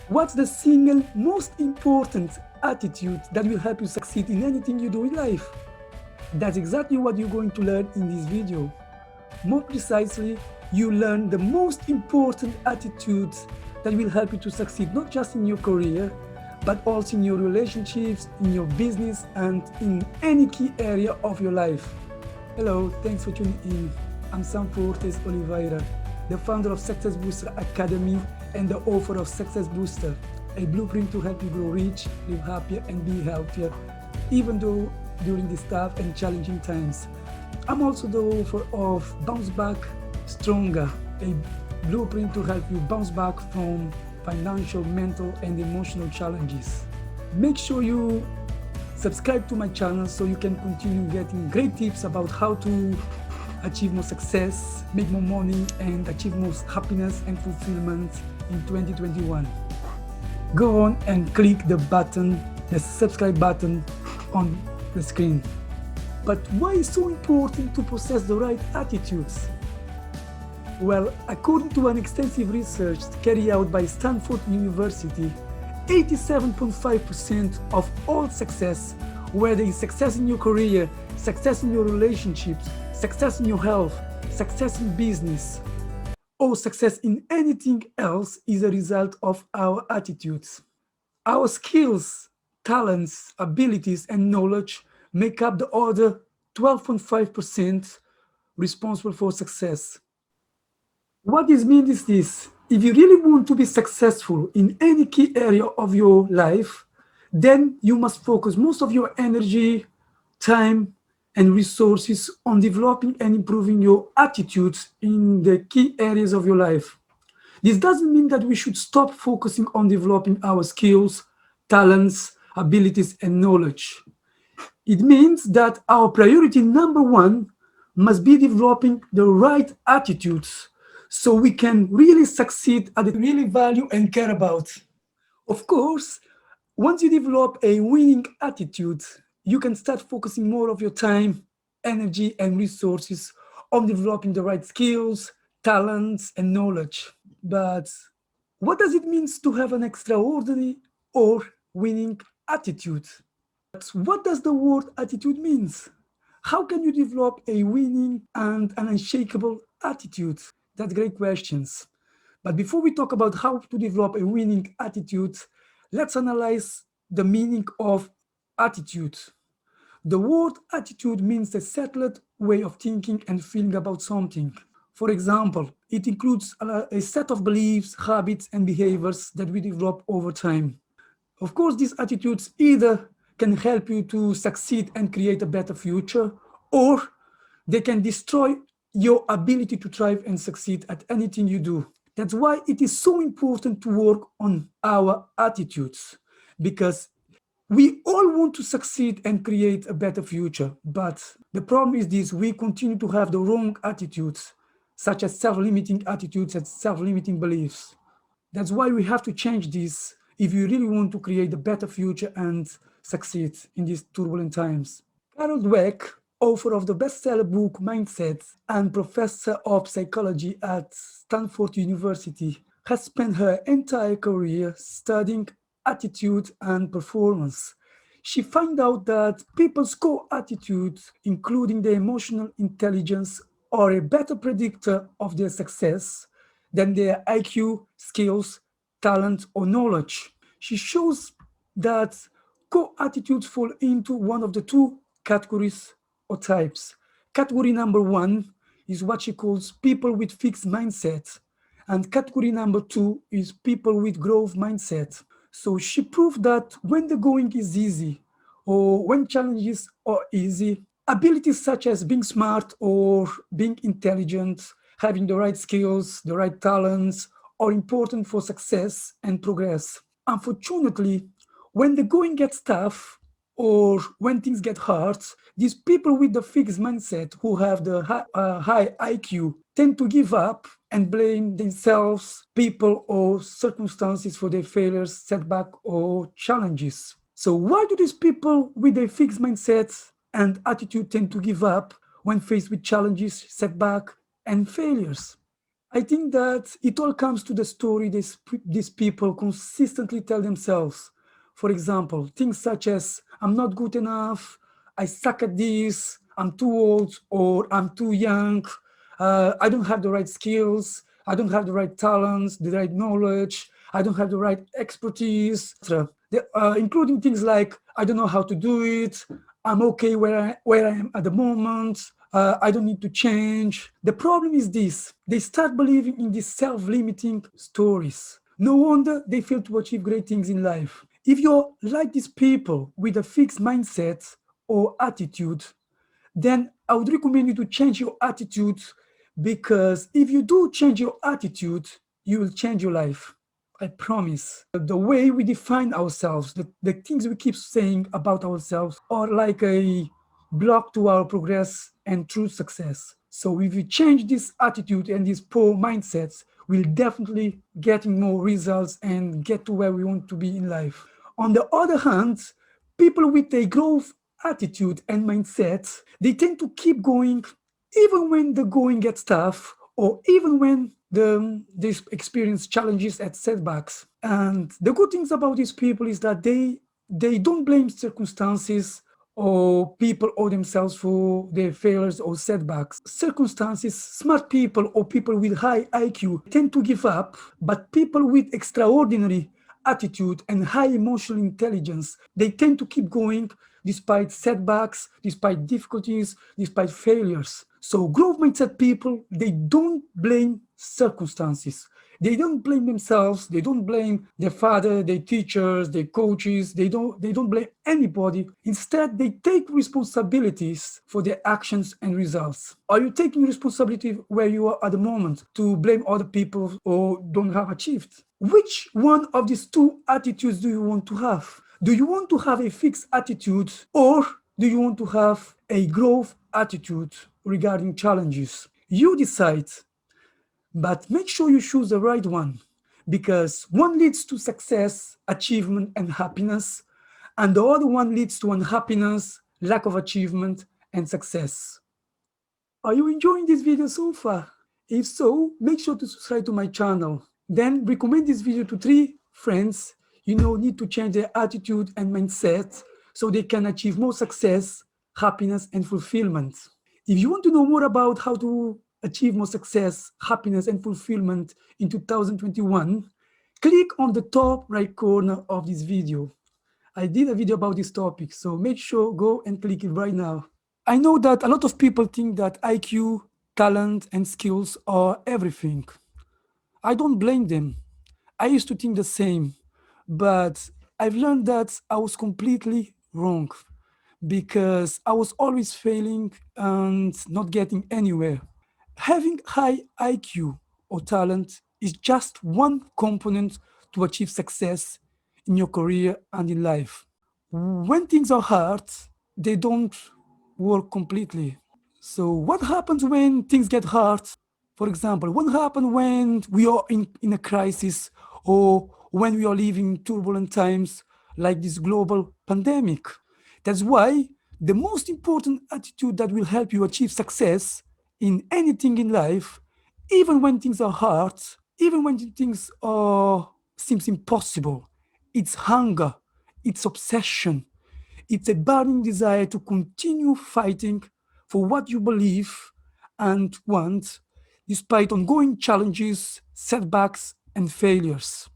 What's the single most important attitude that will help you succeed in anything you do in life? That's exactly what you're going to learn in this video. More precisely, you learn the most important attitudes that will help you to succeed not just in your career, but also in your relationships, in your business, and in any key area of your life. Hello, thanks for tuning in. I'm Sam Fortes Oliveira, the founder of SuccessBooster Academy and the author of Success Booster, a blueprint to help you grow rich, live happier, and be healthier, even though during these tough and challenging times. I'm also the author of Bounce Back Stronger, a blueprint to help you bounce back from financial, mental, and emotional challenges. Make sure you subscribe to my channel so you can continue getting great tips about how to achieve more success, make more money, and achieve more happiness and fulfillment in 2021. Go on and click the button, the subscribe button on the screen. But why is it so important to possess the right attitudes? Well, according to an extensive research carried out by Stanford University, 87.5% of all success, whether it's success in your career, success in your relationships, success in your health, success in business, or success in anything else, is a result of our attitudes. Our skills, talents, abilities, and knowledge make up the other 12.5% responsible for success. What this means is this: if you really want to be successful in any key area of your life, then you must focus most of your energy, time, and resources on developing and improving your attitudes in the key areas of your life. This doesn't mean that we should stop focusing on developing our skills, talents, abilities, and knowledge. It means that our priority number one must be developing the right attitudes so we can really succeed at the really value and care about. Of course, once you develop a winning attitude, you can start focusing more of your time, energy, and resources on developing the right skills, talents, and knowledge. But what does it mean to have an extraordinary or winning attitude? What does the word attitude means? How can you develop a winning and an unshakable attitude? That's great questions. But before we talk about how to develop a winning attitude, let's analyze the meaning of attitude. The word attitude means a settled way of thinking and feeling about something. For example, it includes a set of beliefs, habits, and behaviors that we develop over time. Of course, these attitudes either can help you to succeed and create a better future, or they can destroy your ability to thrive and succeed at anything you do. That's why it is so important to work on our attitudes, because we all want to succeed and create a better future. But the problem is this: we continue to have the wrong attitudes, such as self-limiting attitudes and self-limiting beliefs. That's why we have to change this if you really want to create a better future and succeed in these turbulent times. Carol Dweck, author of the bestseller book Mindset and professor of psychology at Stanford University, has spent her entire career studying attitude and performance. She found out that people's core attitudes, including their emotional intelligence, are a better predictor of their success than their IQ, skills, talent, or knowledge. She shows that core attitudes fall into one of the two categories or types. Category number one is what she calls people with fixed mindset, and category number two is people with growth mindset. So she proved that when the going is easy, or when challenges are easy, abilities such as being smart or being intelligent, having the right skills, the right talents, are important for success and progress. Unfortunately, when the going gets tough or when things get hard, these people with the fixed mindset who have the high IQ tend to give up and blame themselves, people, or circumstances for their failures, setback, or challenges. So why do these people with a fixed mindset and attitude tend to give up when faced with challenges, setback, and failures? I think that it all comes to the story these people consistently tell themselves. For example, things such as, I'm not good enough, I suck at this, I'm too old, or I'm too young, I don't have the right skills, I don't have the right talents, the right knowledge, I don't have the right expertise, etc. Including things like, I don't know how to do it, I'm okay where I am at the moment, I don't need to change. The problem is this: they start believing in these self-limiting stories. No wonder they fail to achieve great things in life. If you're like these people with a fixed mindset or attitude, then I would recommend you to change your attitude, because if you do change your attitude, you will change your life. I promise. The way we define ourselves, the things we keep saying about ourselves, are like a block to our progress and true success. So if we change this attitude and these poor mindsets, we'll definitely getting more results and get to where we want to be in life. On the other hand, people with a growth attitude and mindset, they tend to keep going even when the going gets tough, or even when they experience challenges and setbacks. And the good things about these people is that they don't blame circumstances or people or themselves for their failures or setbacks. Circumstances, smart people or people with high IQ tend to give up, but people with extraordinary attitude and high emotional intelligence, they tend to keep going despite setbacks, despite difficulties, despite failures. So growth mindset people, they don't blame circumstances. They don't blame themselves, they don't blame their father, their teachers, their coaches, they don't blame anybody. Instead, they take responsibilities for their actions and results. Are you taking responsibility where you are at the moment to blame other people or don't have achieved? Which one of these two attitudes do you want to have? Do you want to have a fixed attitude, or do you want to have a growth attitude regarding challenges? You decide, but make sure you choose the right one, because one leads to success, achievement, and happiness, and the other one leads to unhappiness, lack of achievement, and success. Are you enjoying this video so far? If so, make sure to subscribe to my channel. Then recommend this video to 3 friends you know need to change their attitude and mindset so they can achieve more success, happiness, and fulfillment. If you want to know more about how to achieve more success, happiness, and fulfillment in 2021, click on the top right corner of this video. I did a video about this topic, so make sure go and click it right now. I know that a lot of people think that IQ, talent, and skills are everything. I don't blame them. I used to think the same, but I've learned that I was completely wrong, because I was always failing and not getting anywhere. Having high IQ or talent is just one component to achieve success in your career and in life. When things are hard, they don't work completely. So what happens when things get hard? For example, what happens when we are in a crisis, or when we are living turbulent times like this global pandemic? That's why the most important attitude that will help you achieve success in anything in life, even when things are hard, even when things are seems impossible, it's hunger, it's obsession, it's a burning desire to continue fighting for what you believe and want, despite ongoing challenges, setbacks, and failures.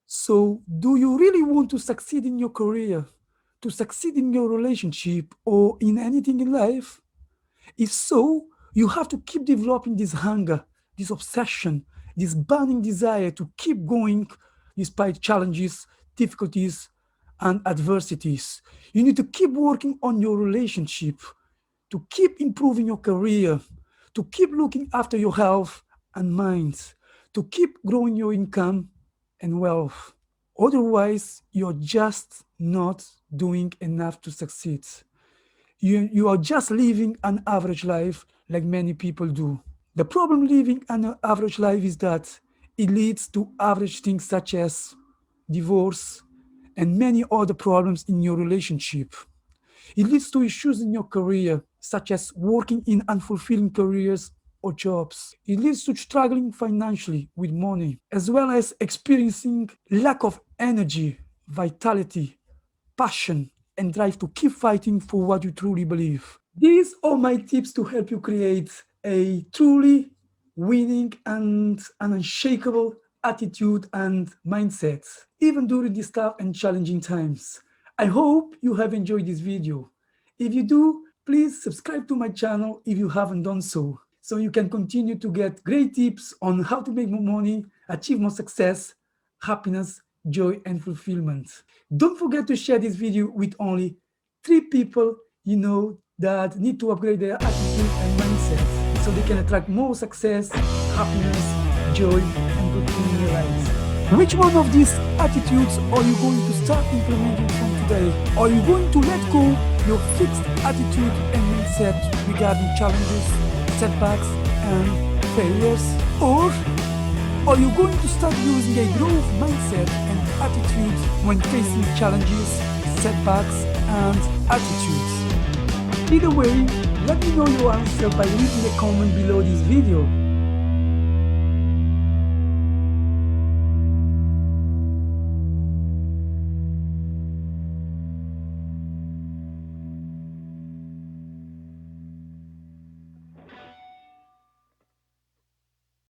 So, do you really want to succeed in your career, to succeed in your relationship, or in anything in life? If so, you have to keep developing this hunger, this obsession, this burning desire to keep going despite challenges, difficulties, and adversities. You need to keep working on your relationship, to keep improving your career, to keep looking after your health and mind, to keep growing your income and wealth. Otherwise, you're just not doing enough to succeed. You are just living an average life like many people do. The problem living an average life is that it leads to average things such as divorce and many other problems in your relationship. It leads to issues in your career, such as working in unfulfilling careers, or jobs. It leads to struggling financially with money, as well as experiencing lack of energy, vitality, passion, and drive to keep fighting for what you truly believe. These are my tips to help you create a truly winning and an unshakable attitude and mindset, even during these tough and challenging times. I hope you have enjoyed this video. If you do, please subscribe to my channel if you haven't done so you can continue to get great tips on how to make more money, achieve more success, happiness, joy, and fulfillment. Don't forget to share this video with only 3 people you know that need to upgrade their attitude and mindset so they can attract more success, happiness, joy, and fulfillment in their lives. Which one of these attitudes are you going to start implementing from today? Are you going to let go your fixed attitude and mindset regarding challenges, setbacks, and failures? Or are you going to start using a growth mindset and attitude when facing challenges, setbacks, and attitudes? Either way, let me know your answer by leaving a comment below this video.